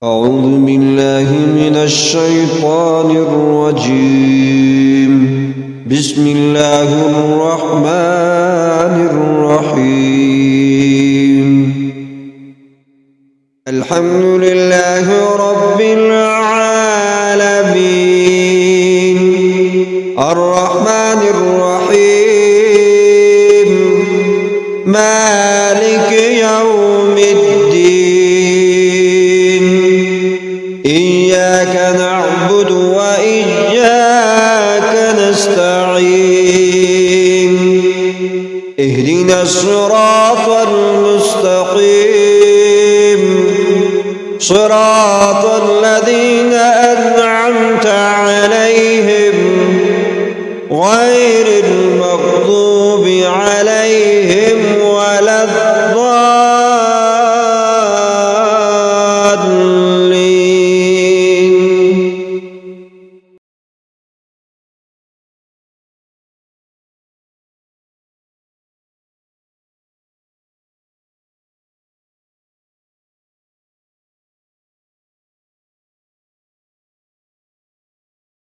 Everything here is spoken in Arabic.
أعوذ بالله من الشيطان الرجيم. بسم الله الرحمن الرحيم. الحمد لله رب العالمين الرحمن الرحيم مالك يوم الدين إياك نعبد وإياك نستعين اهدنا الصراط المستقيم صراط الذين أنعمت عليهم غير المغضوب عليهم